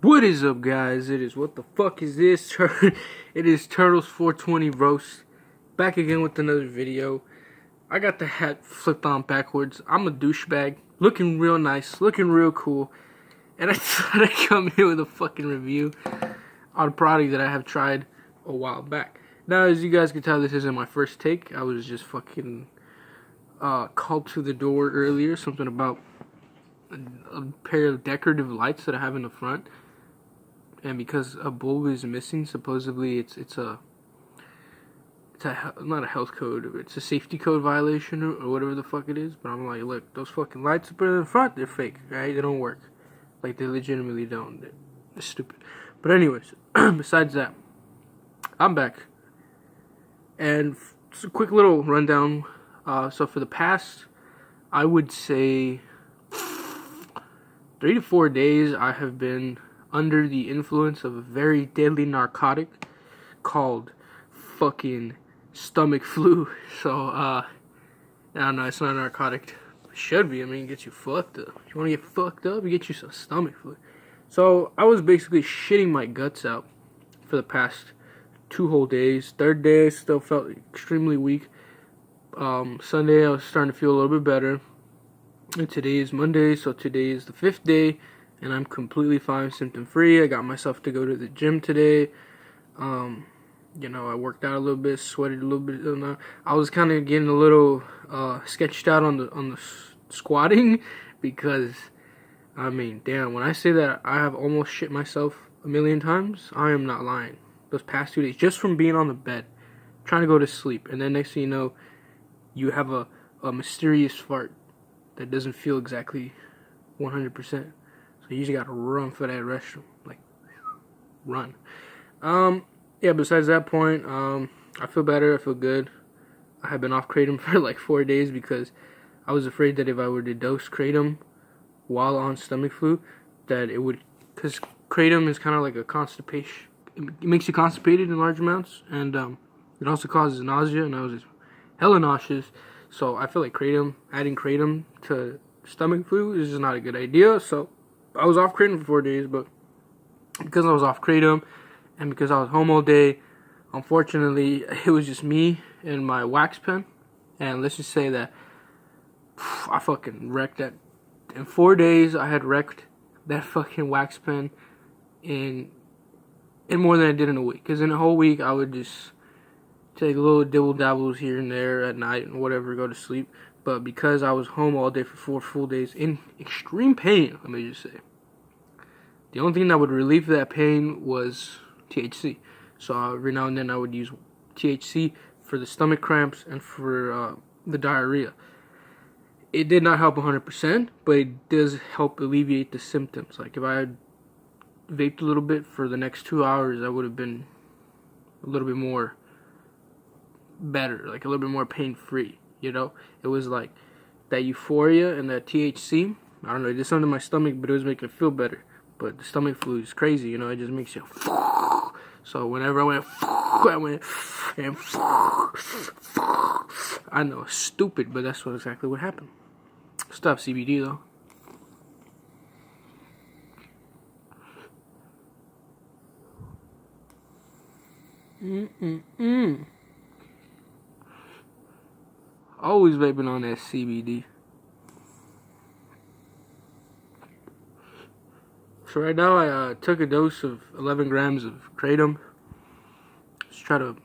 What is up, guys? It is what the fuck is this? It is Turtles 420 Roast. Back again with another video. I got the hat flipped on backwards. I'm a douchebag. Looking real nice. Looking real cool. And I thought I'd come here with a fucking review on a product that I have tried a while back. Now, as you guys can tell, this isn't my first take. I was just fucking called to the door earlier. Something about a pair of decorative lights that I have in the front. And because a bulb is missing, supposedly it's not a health code, it's a safety code violation or whatever the fuck it is. But I'm like, look, those fucking lights up in the front, they're fake, right? They don't work. Like, they legitimately don't. They're stupid. But anyways, besides that, I'm back. And just a quick little rundown. So for the past, I would say 3 to 4 days, I have been under the influence of a very deadly narcotic called fucking stomach flu. So, I don't know, it's not a narcotic. It should be. I mean, it gets you fucked up. If you want to get fucked up, you get you some stomach flu. So, I was basically shitting my guts out for the past 2 whole days. Third day, I still felt extremely weak. Sunday, I was starting to feel a little bit better. And today is Monday, so today is the 5th day. And I'm completely fine, symptom free. I got myself to go to the gym today. I worked out a little bit, sweated a little bit. I was kind of getting a little sketched out on the squatting because, I mean, damn, when I say that I have almost shit myself a million times, I am not lying. Those past 2 days, just from being on the bed, trying to go to sleep, and then next thing you know, you have a mysterious fart that doesn't feel exactly 100%. So you just gotta run for that restroom. Like, run. Yeah, besides that point, I feel better, I feel good. I have been off Kratom for like 4 days because I was afraid that if I were to dose Kratom while on stomach flu, that it would, because Kratom is kind of like a constipation. It makes you constipated in large amounts, and it also causes nausea, and I was just hella nauseous. So I feel like adding Kratom to stomach flu is just not a good idea. So I was off Kratom for 4 days, but because I was off Kratom and because I was home all day, unfortunately, it was just me and my wax pen. And let's just say that I fucking wrecked that. In 4 days, I had wrecked that fucking wax pen in more than I did in a week. Because in a whole week, I would just take little dibble-dabbles here and there at night and whatever, go to sleep. But because I was home all day for 4 full days in extreme pain, let me just say, the only thing that would relieve that pain was THC. So every now and then I would use THC for the stomach cramps and for the diarrhea. It did not help 100%, but it does help alleviate the symptoms. Like if I had vaped a little bit for the next 2 hours, I would have been a little bit more better, like a little bit more pain-free. You know, it was like that euphoria and that THC. I don't know, it did something to my stomach, but it was making it feel better. But the stomach flu is crazy, you know, it just makes you. So whenever I went and I know it's stupid, but that's exactly what happened. Stop CBD though. Always vaping on that CBD. So right now I took a dose of 11 grams of Kratom. Just try to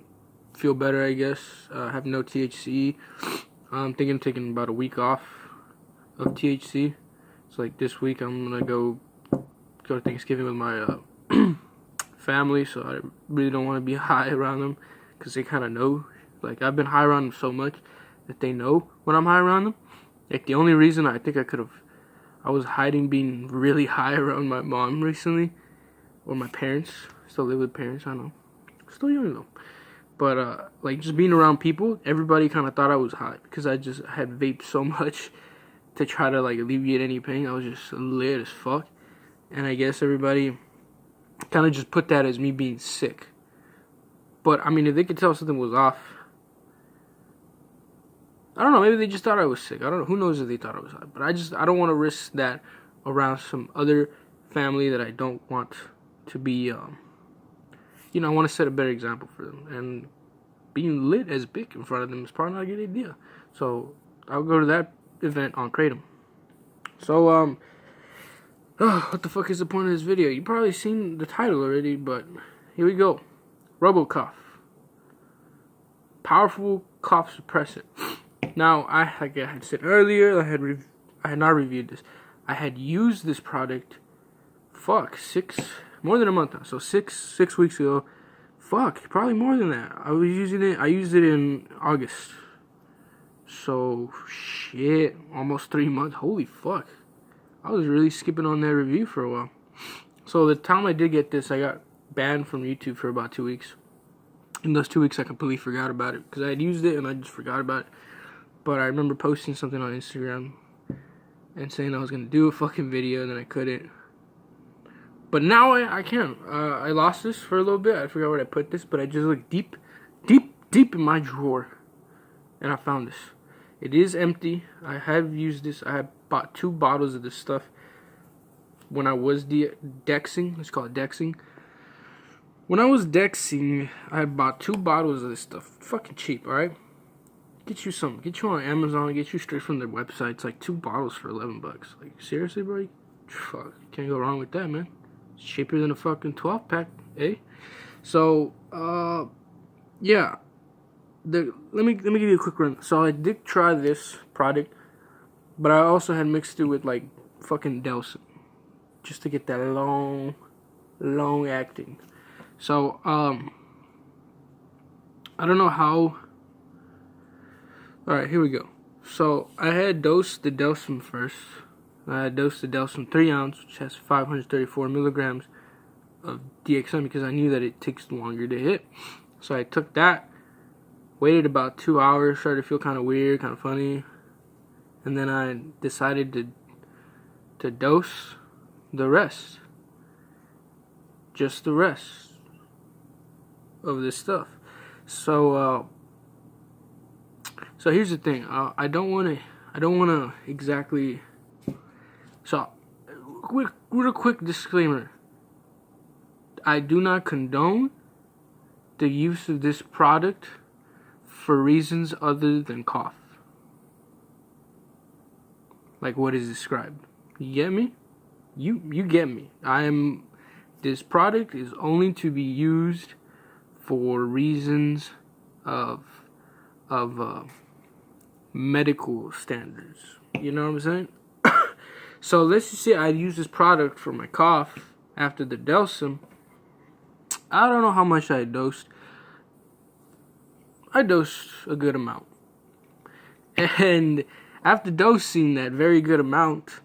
feel better, I guess. Have no THC. I'm thinking of taking about a week off of THC. It's like this week I'm gonna go to Thanksgiving with my family. So I really don't want to be high around them because they kind of know. Like I've been high around them so much that they know when I'm high around them. Like the only reason I think I was hiding being really high around my mom recently, or my parents. Still live with parents, I know. Still young though. But like just being around people, everybody kind of thought I was high because I just had vaped so much to try to like alleviate any pain. I was just lit as fuck, and I guess everybody kind of just put that as me being sick. But I mean, if they could tell something was off, I don't know, maybe they just thought I was sick. I don't know. Who knows if they thought I was high. But I don't want to risk that around some other family that I don't want to be, I want to set a better example for them. And being lit as Bic in front of them is probably not a good idea. So I'll go to that event on Kratom. So, what the fuck is the point of this video? You've probably seen the title already, but here we go. Robo Cough. Powerful cough suppressant. Now, like I had said earlier, I had not reviewed this. I had used this product, more than a month now. So six weeks ago. Probably more than that. I used it in August. So, shit, almost 3 months. Holy fuck. I was really skipping on that review for a while. So, the time I did get this, I got banned from YouTube for about 2 weeks. In those 2 weeks, I completely forgot about it. Because I had used it and I just forgot about it. But I remember posting something on Instagram and saying I was going to do a fucking video, and then I couldn't. But now I can. I lost this for a little bit. I forgot where I put this, but I just looked deep in my drawer, and I found this. It is empty. I have used this. I have bought 2 bottles of this stuff when I was dexing. Let's call it dexing. When I was dexing, I bought 2 bottles of this stuff. Fucking cheap, alright? Get you on Amazon, get you straight from their website. It's like 2 bottles for $11. Like, seriously, bro? Fuck, can't go wrong with that, man. It's cheaper than a fucking 12-pack, eh? So, yeah. Let me give you a quick run. So I did try this product, but I also had mixed it with like fucking Delson, just to get that long acting. So I don't know how. All right, here we go. So I had dosed the Delson first. I had dosed the Delson 3 ounce, which has 534 milligrams of DXM, because I knew that it takes longer to hit. So I took that. Waited about 2 hours, started to feel kind of weird, kind of funny, and then I decided to dose the rest, just the rest of this stuff. So here's the thing. I don't want to exactly. So, real quick disclaimer. I do not condone the use of this product for reasons other than cough. Like what is described. You get me? You get me. This product is only to be used for reasons of medical standards. You know what I'm saying? So let's just say I use this product for my cough after the Delson. I don't know how much I dosed. I dosed a good amount. And after dosing that very good amount,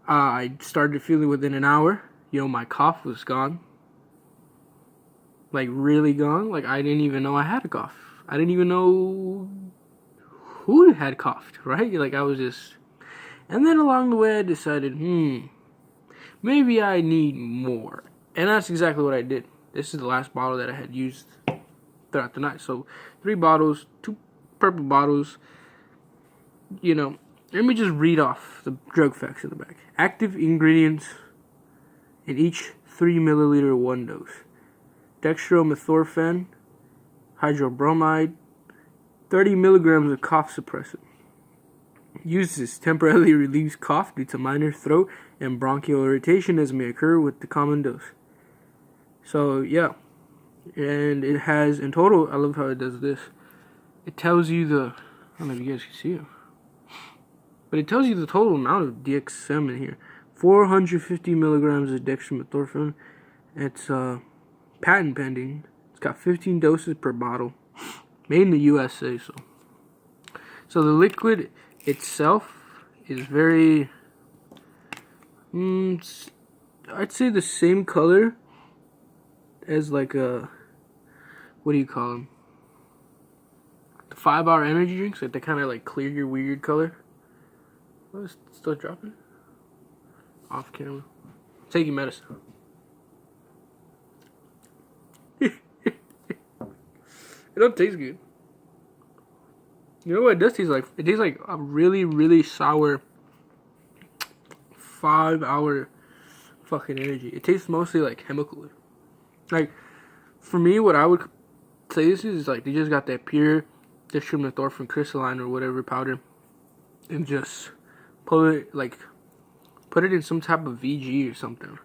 I started feeling within an hour, my cough was gone. Like, really gone. Like, I didn't even know I had a cough. I didn't even know who had coughed, right? Like, I was just. And then along the way, I decided, maybe I need more. And that's exactly what I did. This is the last bottle that I had used throughout the night. So 3 bottles, 2 purple bottles. Let me just read off the drug facts in the back. Active ingredients in each 3 milliliter 1 dose: dextromethorphan, hydrobromide, 30 milligrams of cough suppressant. Uses temporarily relieves cough due to minor throat and bronchial irritation, as may occur with the common dose. So yeah. And it has, in total, I love how it does this. It tells you I don't know if you guys can see it, but it tells you the total amount of DXM in here. 450 milligrams of dextromethorphan. It's patent pending. It's got 15 doses per bottle. Made in the USA, So the liquid itself is very, I'd say the same color as like what do you call them? The 5-hour energy drinks, like they kind of like clear your weird color. Oh, it's still dropping? Off camera. Taking medicine. It don't taste good. You know what it does taste like? It tastes like a really, really sour 5-hour fucking energy. It tastes mostly like chemical. Like, for me, what I would say this is like, they just got that pure dextromethorphan crystalline or whatever powder and just put it in some type of VG or something.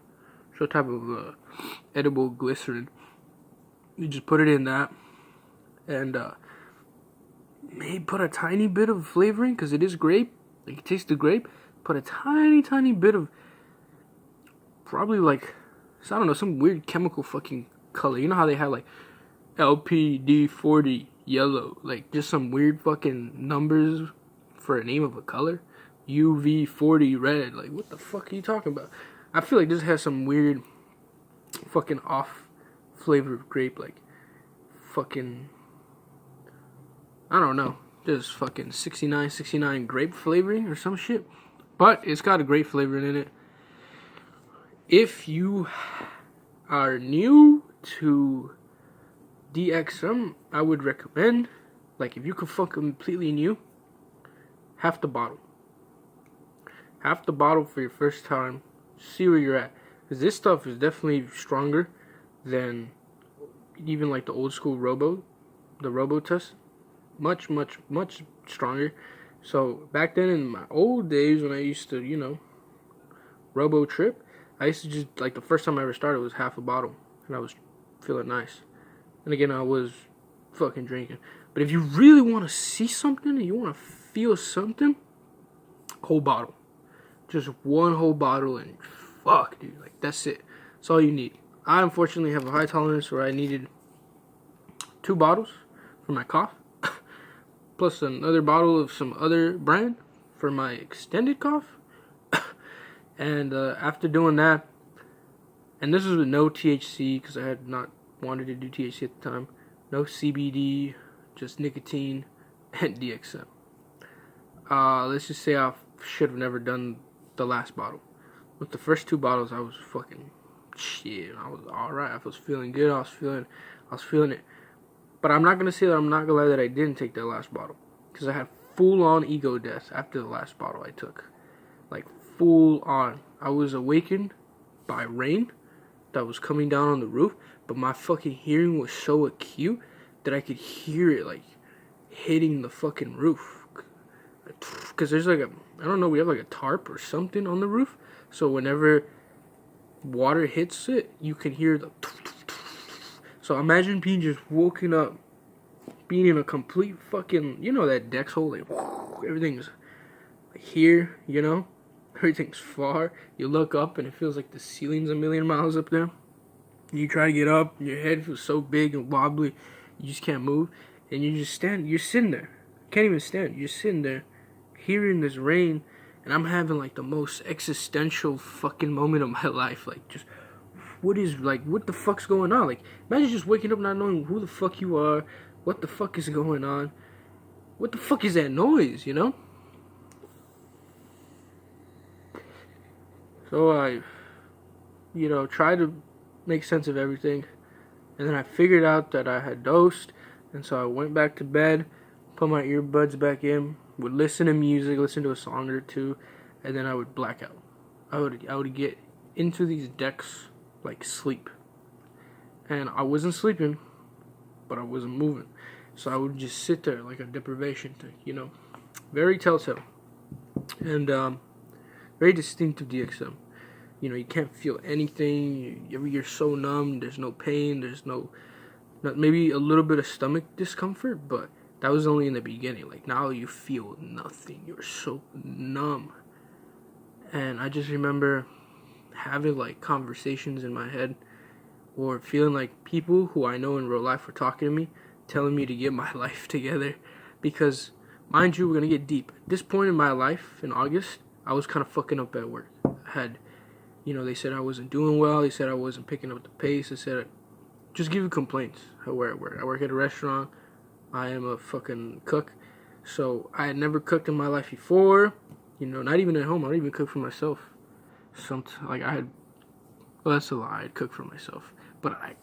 Some type of edible glycerin. You just put it in that and maybe put a tiny bit of flavoring because it is grape. Like, it tastes the grape. Put a tiny bit of probably like, I don't know, some weird chemical fucking color. You know how they have like LPD40 yellow, like just some weird fucking numbers for a name of a color. UV40 red. Like, what the fuck are you talking about? I feel like this has some weird fucking off flavor of grape, like fucking, I don't know, just fucking 69 grape flavoring or some shit. But it's got a grape flavor in it. If you are new to DXM, I would recommend, like, if you could fuck completely new, half the bottle. Half the bottle for your first time. See where you're at. Because this stuff is definitely stronger than even like the old school the Robo test. Much stronger. So back then in my old days when I used to, Robo trip, I used to just, like, the first time I ever started was half a bottle. And I was feeling nice. And again, I was fucking drinking. But if you really want to see something and you want to feel something, whole bottle. Just one whole bottle and fuck, dude. Like, that's it. That's all you need. I unfortunately have a high tolerance where I needed 2 bottles for my cough. Plus another bottle of some other brand for my extended cough. And after doing that, and this was with no THC because I had not wanted to do THC at the time. No CBD, just nicotine and DXM. Let's just say I should have never done the last bottle. With the first 2 bottles, I was fucking shit. I was alright. I was feeling good. I was feeling it. But I'm not gonna say that I'm not gonna lie that I didn't take that last bottle, because I had full on ego death after the last bottle I took. Like, full on. I was awakened by rain that was coming down on the roof, but my fucking hearing was so acute that I could hear it like hitting the fucking roof. Because there's like I don't know, we have like a tarp or something on the roof, so whenever water hits it, you can hear the. So imagine being just woken up, being in a complete fucking, that Dex hole, like, everything's here, everything's far. You look up and it feels like the ceiling's a million miles up there. You try to get up, your head feels so big and wobbly, you just can't move, and you're sitting there, can't even stand, you're sitting there, hearing this rain, and I'm having like the most existential fucking moment of my life, like, just, what the fuck's going on? Like, imagine just waking up not knowing who the fuck you are, what the fuck is going on, what the fuck is that noise, So I, tried to make sense of everything, and then I figured out that I had dosed, and so I went back to bed, put my earbuds back in, would listen to music, listen to a song or two, and then I would black out. I would get into these decks like sleep, and I wasn't sleeping, but I wasn't moving, so I would just sit there like a deprivation thing, very telltale, and very distinctive DXM. You can't feel anything. You're so numb. There's no pain. There's no maybe a little bit of stomach discomfort, but that was only in the beginning. Like, now you feel nothing. You're so numb. And I just remember having like conversations in my head, or feeling like people who I know in real life were talking to me, telling me to get my life together. Because, mind you, we're gonna get deep. At this point in my life, in August, I was kind of fucking up at work. I had, they said I wasn't doing well. They said I wasn't picking up the pace. They said, just give you complaints where I work. I work at a restaurant. I am a fucking cook. So I had never cooked in my life before. Not even at home. I don't even cook for myself. That's a lie. I'd cook for myself. But I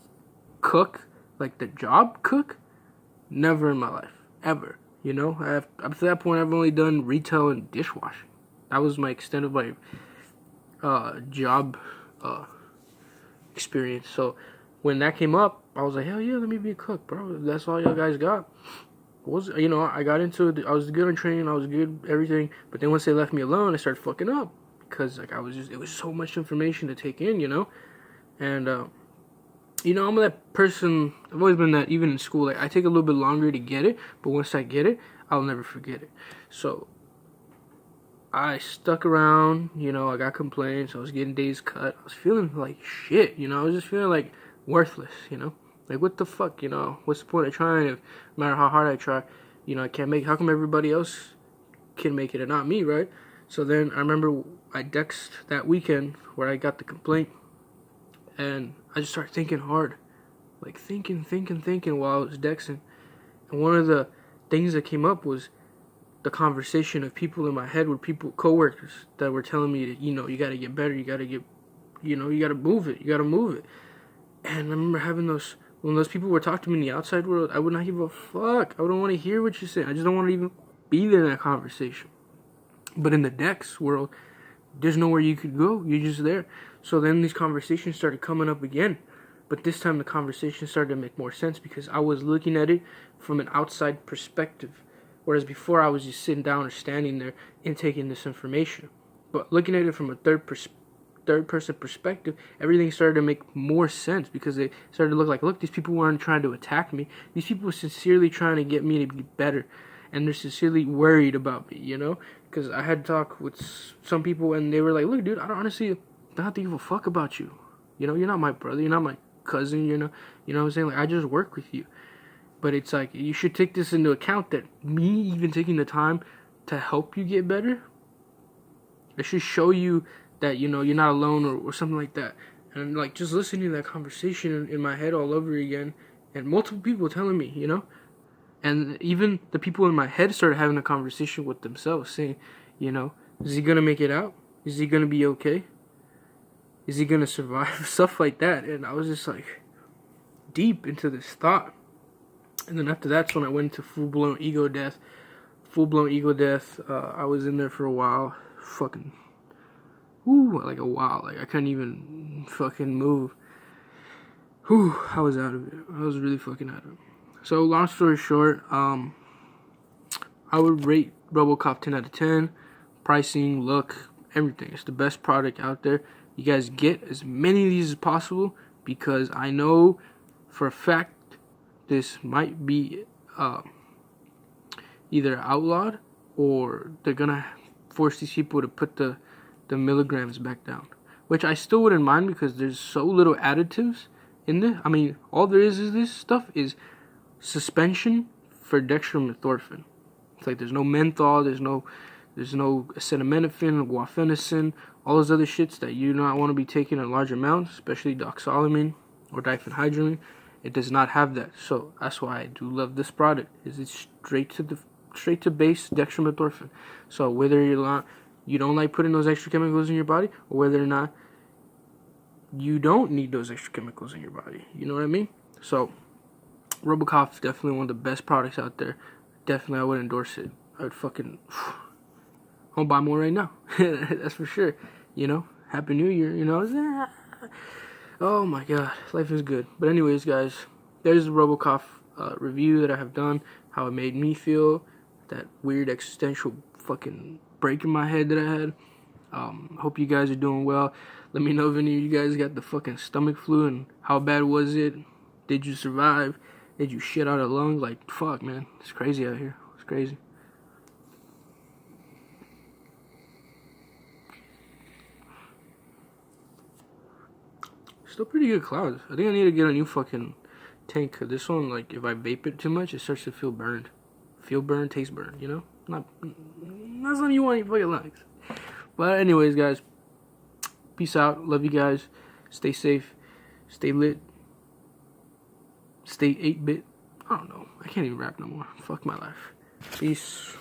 cook, like the job cook, never in my life. Ever. Up to that point, I've only done retail and dishwashing. That was my extent of my job experience. So when that came up, I was like, hell yeah, let me be a cook, bro. That's all y'all guys got. I got into it. I was good on training. I was good everything. But then once they left me alone, I started fucking up because like it was so much information to take in, and I'm that person. I've always been that. Even in school, like I take a little bit longer to get it, but once I get it, I'll never forget it. So I stuck around. I got complaints. I was getting days cut. I was feeling like shit. I was just feeling like worthless. Like, what the fuck, What's the point of trying if no matter how hard I try, I can't make it? How come everybody else can make it and not me, right? So then I remember I dexed that weekend where I got the complaint, and I just started thinking hard. Like, thinking while I was dexing. And one of the things that came up was the conversation of people in my head with coworkers that were telling me that, you gotta get better, you gotta get, you gotta move it, And I remember having when those people were talking to me in the outside world, I would not give a fuck. I wouldn't want to hear what you're saying. I just don't want to even be there in that conversation. But in the Dex world, there's nowhere you could go. You're just there. So then these conversations started coming up again. But this time the conversation started to make more sense because I was looking at it from an outside perspective. Whereas before I was just sitting down or standing there and taking this information. But looking at it from a third person perspective, everything started to make more sense because they started to look, these people weren't trying to attack me. These people were sincerely trying to get me to be better. And they're sincerely worried about me, Because I had talk with some people and they were like, look, dude, I don't honestly don't have to give a fuck about you. You're not my brother. You're not my cousin. You know what I'm saying? Like, I just work with you. But it's like, you should take this into account that me even taking the time to help you get better, it should show you that, you're not alone or something like that. And, like, just listening to that conversation in my head all over again, and multiple people telling me, And even the people in my head started having a conversation with themselves, saying, is he going to make it out? Is he going to be okay? Is he going to survive? Stuff like that. And I was just, like, deep into this thought. And then after that's when I went into full-blown ego death. I was in there for a while. Fucking... like a while. Like, I couldn't even fucking move. I was out of it. I was really fucking out of it. So, long story short, I would rate Robo Cough 10 out of 10. Pricing, look, everything. It's the best product out there. You guys get as many of these as possible because I know for a fact this might be either outlawed or they're gonna force these people to put the milligrams back down, which I still wouldn't mind because there's so little additives in there. I mean, all there is this stuff is suspension for dextromethorphan. It's like there's no menthol, there's no acetaminophen, guaifenesin, all those other shits that you do not want to be taking in large amounts, especially doxylamine or diphenhydramine. It does not have that, so that's why I do love this product. It's straight to base dextromethorphan. So whether you don't like putting those extra chemicals in your body, or whether or not you don't need those extra chemicals in your body, you know what I mean? So Robo Cough is definitely one of the best products out there. Definitely, I would endorse it. I would fucking... I'll buy more right now. That's for sure. Happy New Year, Oh my god, life is good. But anyways, guys, there's the Robo Cough review that I have done. How it made me feel. That weird existential fucking break in my head that I had. Hope you guys are doing well. Let me know if any of you guys got the fucking stomach flu and how bad was it? Did you survive? Did you shit out a lung? Like, fuck, man. It's crazy out here. It's crazy. Still pretty good clouds. I think I need to get a new fucking tank. Cause this one, like, if I vape it too much, it starts to feel burned. Feel burned, taste burned, Not something you want in your fucking lungs. But anyways, guys, peace out. Love you guys. Stay safe. Stay lit. Stay 8-bit. I don't know. I can't even rap no more. Fuck my life. Peace.